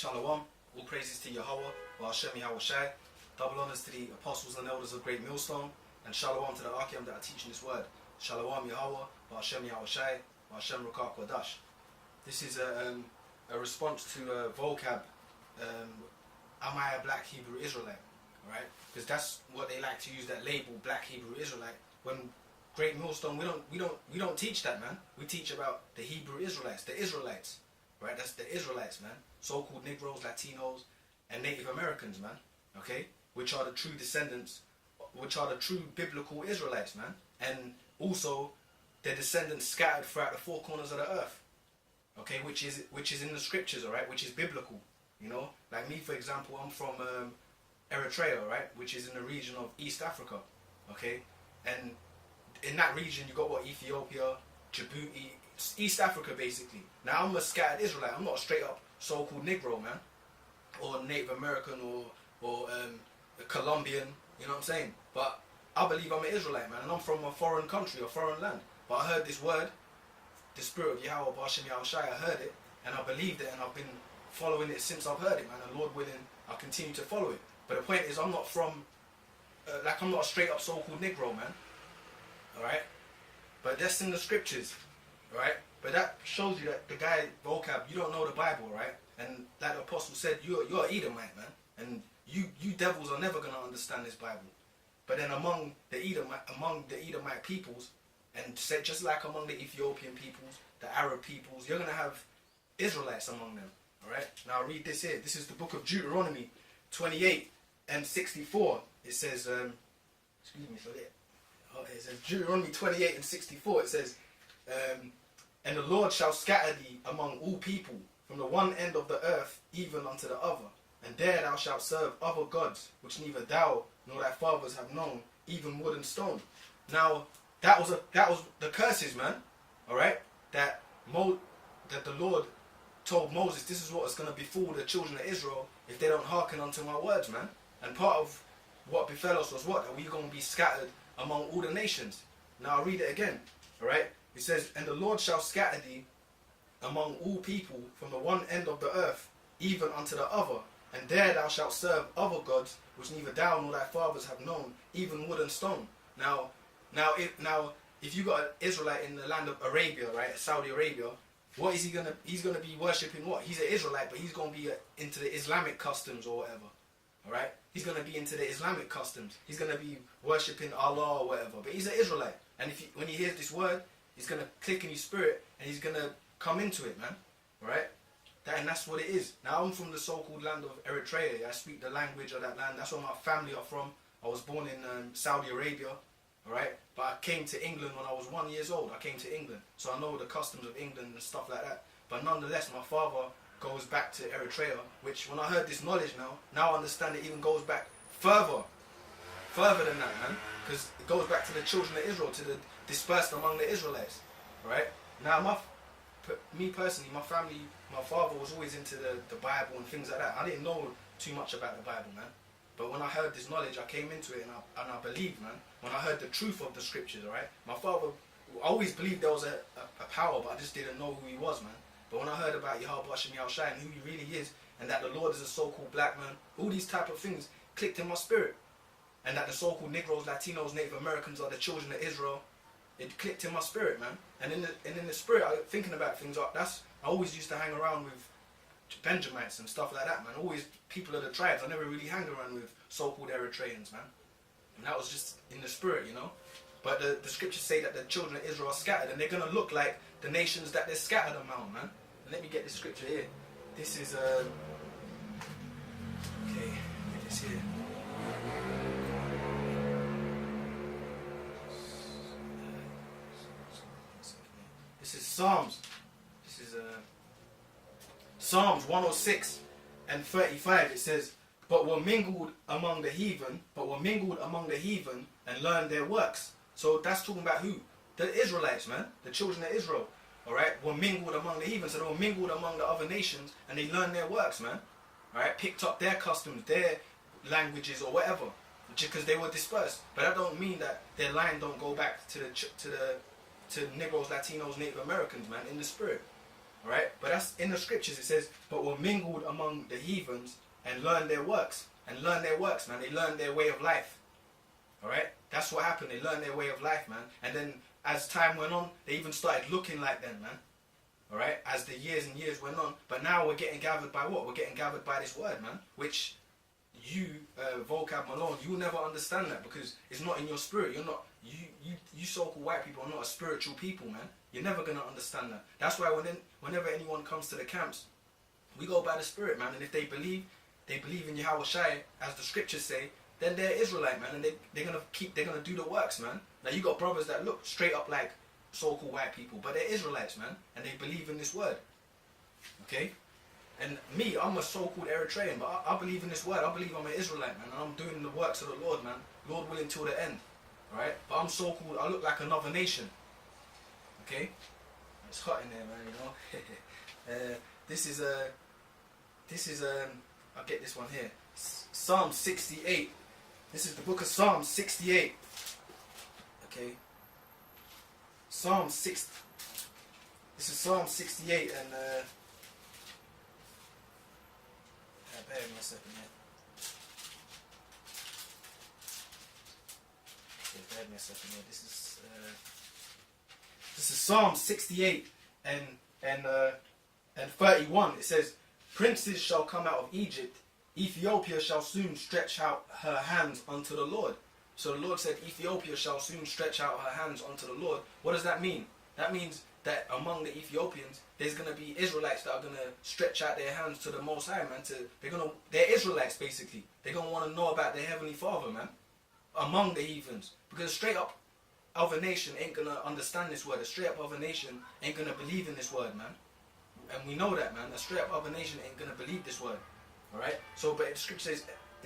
Shalom, all praises to Yahweh, Hashem Yahushai, double honors to the apostles and elders of GreatMillStone, and shalom to the Archeum that are teaching this word. Shalom Yahweh, Hashem Yahushai, Hashem Rukak Wadash. This is a response to Vocab, am I a black Hebrew Israelite? Right? Because that's what they like to use, that label, black Hebrew Israelite. When GreatMillStone, we don't teach that, man. We teach about the Hebrew Israelites, the Israelites. Right? That's the Israelites, man. So-called Negros, Latinos, and Native Americans, man. Okay? Which are the true descendants, which are the true biblical Israelites, man. And also, their descendants scattered throughout the four corners of the earth. Okay? Which is in the scriptures, alright? Which is biblical. You know? Like me, for example, I'm from Eritrea, right? Which is in the region of East Africa. Okay? And in that region, you got what? Ethiopia, Djibouti, East Africa, basically. Now, I'm a scattered Israelite. I'm not a straight up so-called Negro, man. Or Native American or Colombian. You know what I'm saying? But I believe I'm an Israelite, man. And I'm from a foreign country, a foreign land. But I heard this word, the spirit of Yahweh, Hashem Yahushai, I heard it. And I believed it. And I've been following it since I've heard it, man. And Lord willing, I'll continue to follow it. But the point is, I'm not from, I'm not a straight up so-called Negro, man. Alright? But that's in the scriptures. Right? But that shows you that the guy, Vocab, you don't know the Bible, right? And like the apostle said, you're Edomite, man. And you devils are never going to understand this Bible. But then among the Edomite peoples, and just like among the Ethiopian peoples, the Arab peoples, you're going to have Israelites among them. Alright? Now I'll read this here. This is the book of Deuteronomy 28 and 64. It says, excuse me for that. Oh, it says Deuteronomy 28 and 64. It says, and the Lord shall scatter thee among all people, from the one end of the earth even unto the other. And there thou shalt serve other gods, which neither thou nor thy fathers have known, even wood and stone. Now, that was the curses, man. Alright? That the Lord told Moses, this is what is going to befall the children of Israel if they don't hearken unto my words, man. And part of what befell us was what? That we're going to be scattered among all the nations. Now, I'll read it again. Alright? It says, and the Lord shall scatter thee among all people from the one end of the earth, even unto the other. And there thou shalt serve other gods, which neither thou nor thy fathers have known, even wood and stone. Now, if you got an Israelite in the land of Arabia, right, Saudi Arabia, what is he gonna? He's gonna be worshipping what? He's an Israelite, but he's gonna be into the Islamic customs or whatever. All right, he's gonna be into the Islamic customs. He's gonna be worshipping Allah or whatever. But he's an Israelite, and when he hears this word, he's going to click in his spirit and he's going to come into it, man. Right? And that's what it is. Now, I'm from the so-called land of Eritrea. I speak the language of that land. That's where my family are from. I was born in Saudi Arabia. Alright? But I came to England when I was 1 year old. I came to England. So I know the customs of England and stuff like that. But nonetheless, my father goes back to Eritrea, which when I heard this knowledge now I understand it even goes back further than that, man. Because it goes back to the children of Israel, to the dispersed among the Israelites, right? Now, me personally, my family, my father was always into the Bible and things like that. I didn't know too much about the Bible, man. But when I heard this knowledge, I came into it and I believed, man. When I heard the truth of the scriptures, right? My father, I always believed there was a power, but I just didn't know who he was, man. But when I heard about Yahweh Hashem Yahushai and who he really is, and that the Lord is a so-called black man, all these type of things clicked in my spirit. And that the so-called Negros, Latinos, Native Americans are the children of Israel. It clicked in my spirit, man. And in the spirit, thinking about things like I always used to hang around with Benjamites and stuff like that, man. Always people of the tribes. I never really hang around with so-called Eritreans, man. And that was just in the spirit, you know. But the scriptures say that the children of Israel are scattered, and they're gonna look like the nations that they're scattered among, man. And let me get this scripture here. This is okay. Get this here. This is Psalms. This is Psalms 106 and 35. It says, but were mingled among the heathen, and learned their works. So that's talking about who? The Israelites, man. The children of Israel. Alright? Were mingled among the heathen. So they were mingled among the other nations, and they learned their works, man. Alright? Picked up their customs, their languages or whatever. Because they were dispersed. But that don't mean that their line don't go back to Negros, Latinos, Native Americans, man, in the spirit. Alright? But that's in the scriptures. It says, but were mingled among the heathens and learned their works. And learned their works, man. They learned their way of life. Alright? That's what happened. They learned their way of life, man. And then as time went on, they even started looking like them, man. Alright? As the years and years went on. But now we're getting gathered by what? We're getting gathered by this word, man. Which you, Vocab Malone, you'll never understand that because it's not in your spirit. You're not, you so-called white people are not a spiritual people, man. You're never going to understand that. That's why whenever anyone comes to the camps, we go by the spirit, man. And if they believe in Yahweh Shai, as the scriptures say, then they're Israelite, man. And they're going to do the works, man. Now you got brothers that look straight up like so-called white people, but they're Israelites, man. And they believe in this word. Okay? And me, I'm a so-called Eritrean, but I believe in this word. I believe I'm an Israelite, man. And I'm doing the works of the Lord, man. Lord willing till the end. Alright? But I'm so-called, I look like another nation. Okay? It's hot in there, man, you know? I'll get this one here. Psalm 68. This is the book of Psalm 68. Okay? Psalm 6. This is Psalm 68 and bear with me a second here. Okay, bear with me a second here. This is Psalm 68 and 31. It says, princes shall come out of Egypt, Ethiopia shall soon stretch out her hands unto the Lord. So the Lord said Ethiopia shall soon stretch out her hands unto the Lord. What does that mean? That means that among the Ethiopians, there's going to be Israelites that are going to stretch out their hands to the Most High, man. They're Israelites, basically. They're going to want to know about their Heavenly Father, man. Among the heathens. Because straight up, other nation ain't going to understand this word. A straight up other nation ain't going to believe in this word, man. And we know that, man. A straight up other nation ain't going to believe this word. Alright? So, but the scripture says,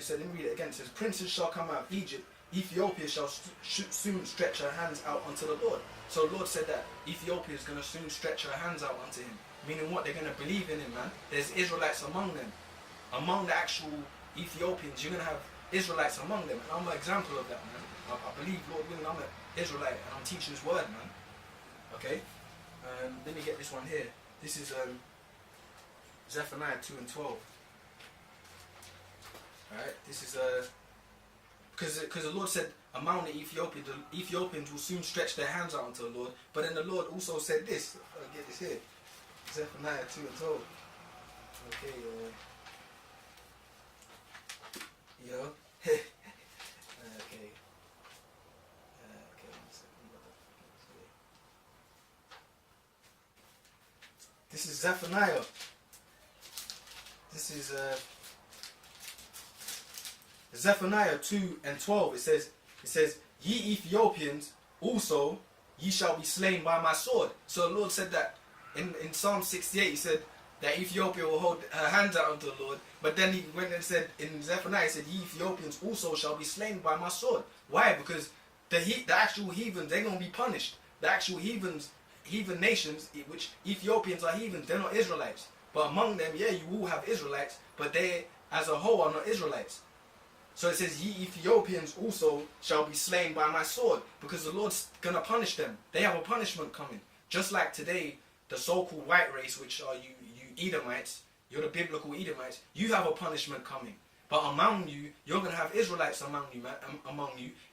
let me read it again. It says, princes shall come out of Egypt, Ethiopia shall soon stretch her hands out unto the Lord. So the Lord said that Ethiopia is going to soon stretch her hands out unto him. Meaning what? They're going to believe in him, man. There's Israelites among them. Among the actual Ethiopians, you're going to have Israelites among them. And I'm an example of that, man. I believe, Lord willing, I'm an Israelite and I'm teaching this word, man. Okay? Let me get this one here. This is Zephaniah 2 and 12. Alright? This is because the Lord said among the Ethiopians will soon stretch their hands out unto the Lord. But then the Lord also said this. I'll get this here. Zephaniah 2 and 12. Okay, yo. Okay. Okay, one second. This is Zephaniah. This is Zephaniah 2 and 12. It says, ye Ethiopians also, ye shall be slain by my sword. So the Lord said that in Psalm 68. He said that Ethiopia will hold her hands out unto the Lord. But then he went and said in Zephaniah, he said, ye Ethiopians also shall be slain by my sword. Why? Because the actual heathens, they're going to be punished. The actual heathen nations, which Ethiopians are heathens, they're not Israelites. But among them, yeah, you will have Israelites, but they as a whole are not Israelites. So it says, ye Ethiopians also shall be slain by my sword, because the Lord's going to punish them. They have a punishment coming. Just like today, the so-called white race, which are you Edomites, you're the biblical Edomites, you have a punishment coming. But among you, you're going to have Israelites among you, man,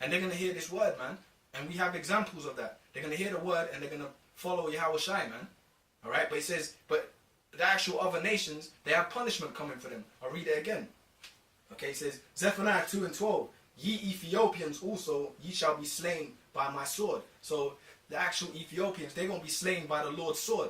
and they're going to hear this word, man. And we have examples of that. They're going to hear the word and they're going to follow Yahweh Shai, man. Alright, but it says, but the actual other nations, they have punishment coming for them. I'll read it again. Okay, it says, Zephaniah 2 and 12, ye Ethiopians also, ye shall be slain by my sword. So the actual Ethiopians, they're going to be slain by the Lord's sword.